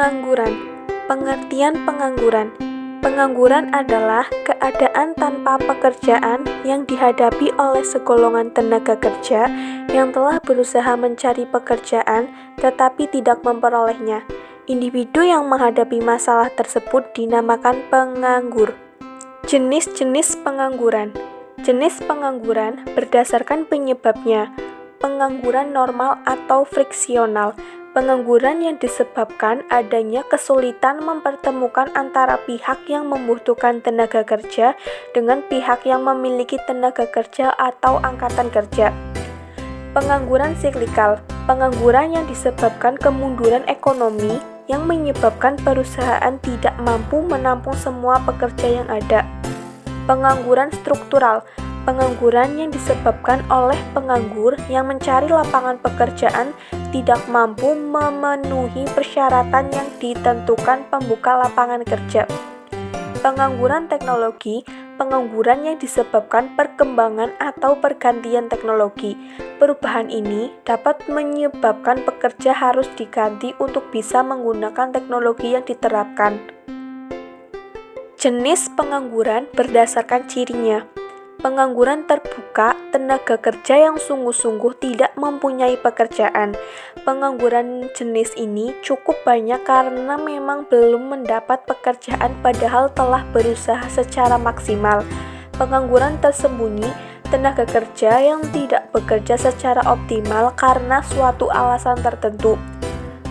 Pengangguran. Pengertian pengangguran. Pengangguran adalah keadaan tanpa pekerjaan yang dihadapi oleh segolongan tenaga kerja yang telah berusaha mencari pekerjaan tetapi tidak memperolehnya. Individu yang menghadapi masalah tersebut dinamakan penganggur. Jenis-jenis pengangguran. Jenis pengangguran berdasarkan penyebabnya. Pengangguran normal atau friksional. Pengangguran yang disebabkan adanya kesulitan mempertemukan antara pihak yang membutuhkan tenaga kerja dengan pihak yang memiliki tenaga kerja atau angkatan kerja. Pengangguran siklikal. Pengangguran yang disebabkan kemunduran ekonomi yang menyebabkan perusahaan tidak mampu menampung semua pekerja yang ada. Pengangguran struktural. Pengangguran yang disebabkan oleh penganggur yang mencari lapangan pekerjaan tidak mampu memenuhi persyaratan yang ditentukan pembuka lapangan kerja. Pengangguran teknologi. Pengangguran yang disebabkan perkembangan atau pergantian teknologi. Perubahan ini dapat menyebabkan pekerja harus diganti untuk bisa menggunakan teknologi yang diterapkan. Jenis pengangguran berdasarkan cirinya. Pengangguran terbuka, tenaga kerja yang sungguh-sungguh tidak mempunyai pekerjaan. Pengangguran jenis ini cukup banyak karena memang belum mendapat pekerjaan padahal telah berusaha secara maksimal. Pengangguran tersembunyi, tenaga kerja yang tidak bekerja secara optimal karena suatu alasan tertentu.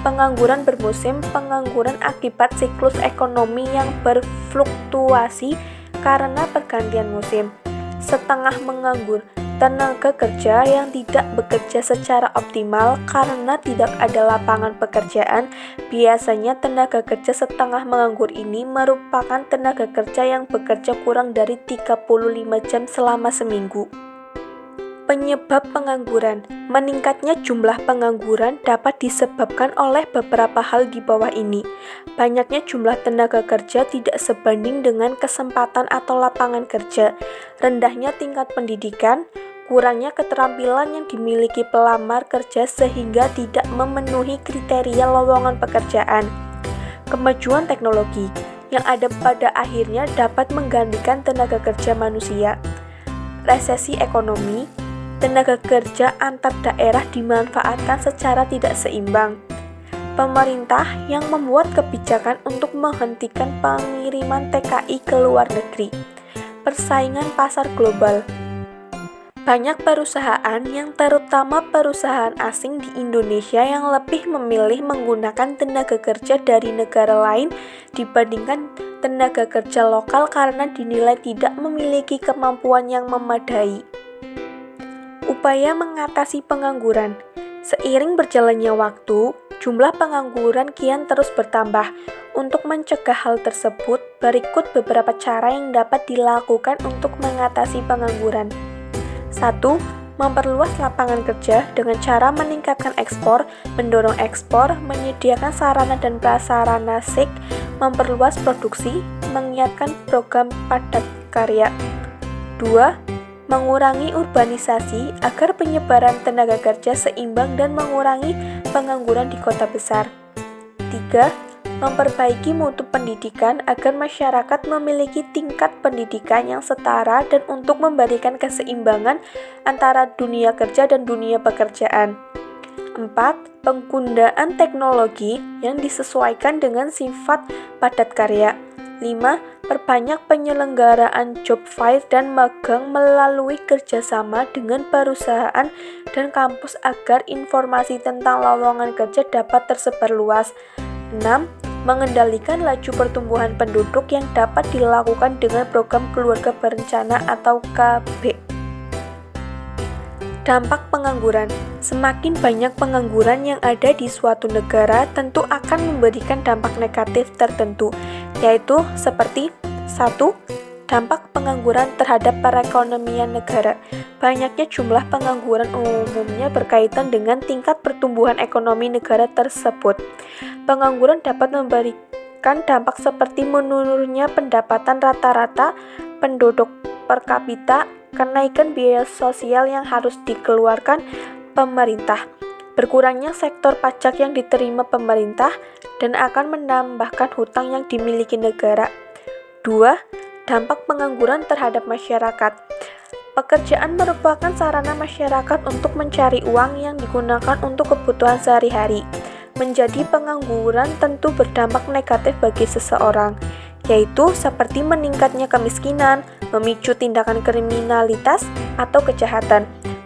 Pengangguran bermusim, pengangguran akibat siklus ekonomi yang berfluktuasi karena pergantian musim. Setengah menganggur, tenaga kerja yang tidak bekerja secara optimal karena tidak ada lapangan pekerjaan. Biasanya tenaga kerja setengah menganggur ini merupakan tenaga kerja yang bekerja kurang dari 35 jam selama seminggu. Penyebab pengangguran. Meningkatnya jumlah pengangguran dapat disebabkan oleh beberapa hal di bawah ini. Banyaknya jumlah tenaga kerja tidak sebanding dengan kesempatan atau lapangan kerja. Rendahnya tingkat pendidikan, kurangnya keterampilan yang dimiliki pelamar kerja sehingga tidak memenuhi kriteria lowongan pekerjaan. Kemajuan teknologi yang ada pada akhirnya dapat menggantikan tenaga kerja manusia. Resesi ekonomi. Tenaga kerja antar daerah dimanfaatkan secara tidak seimbang. Pemerintah yang membuat kebijakan untuk menghentikan pengiriman TKI ke luar negeri. Persaingan pasar global. Banyak perusahaan yang terutama perusahaan asing di Indonesia yang lebih memilih menggunakan tenaga kerja dari negara lain dibandingkan tenaga kerja lokal karena dinilai tidak memiliki kemampuan yang memadai. Upaya mengatasi pengangguran. Seiring berjalannya waktu, jumlah pengangguran kian terus bertambah. Untuk mencegah hal tersebut, berikut beberapa cara yang dapat dilakukan untuk mengatasi pengangguran. 1. Memperluas lapangan kerja dengan cara meningkatkan ekspor, mendorong ekspor, menyediakan sarana dan prasarana SIK, memperluas produksi, mengiatkan program padat karya. 2. Mengurangi urbanisasi agar penyebaran tenaga kerja seimbang dan mengurangi pengangguran di kota besar. 3. Memperbaiki mutu pendidikan agar masyarakat memiliki tingkat pendidikan yang setara dan untuk memberikan keseimbangan antara dunia kerja dan dunia pekerjaan. 4. Penggunaan teknologi yang disesuaikan dengan sifat padat karya. 5. Perbanyak penyelenggaraan job fair dan magang melalui kerjasama dengan perusahaan dan kampus agar informasi tentang lowongan kerja dapat tersebar luas. 6. Mengendalikan laju pertumbuhan penduduk yang dapat dilakukan dengan program keluarga berencana atau KB. Dampak pengangguran. Semakin banyak pengangguran yang ada di suatu negara tentu akan memberikan dampak negatif tertentu, yaitu seperti 1. Dampak pengangguran terhadap perekonomian negara. Banyaknya jumlah pengangguran umumnya berkaitan dengan tingkat pertumbuhan ekonomi negara tersebut. Pengangguran dapat memberikan dampak seperti menurunnya pendapatan rata-rata penduduk per kapita, kenaikan biaya sosial yang harus dikeluarkan pemerintah, berkurangnya sektor pajak yang diterima pemerintah dan akan menambahkan hutang yang dimiliki negara. 2. Dampak pengangguran terhadap masyarakat. Pekerjaan merupakan sarana masyarakat untuk mencari uang yang digunakan untuk kebutuhan sehari-hari. Menjadi pengangguran tentu berdampak negatif bagi seseorang, yaitu seperti meningkatnya kemiskinan, memicu tindakan kriminalitas atau kejahatan,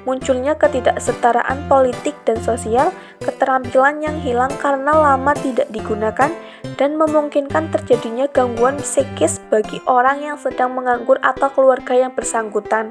munculnya ketidaksetaraan politik dan sosial, keterampilan yang hilang karena lama tidak digunakan, dan memungkinkan terjadinya gangguan psikis bagi orang yang sedang menganggur atau keluarga yang bersangkutan.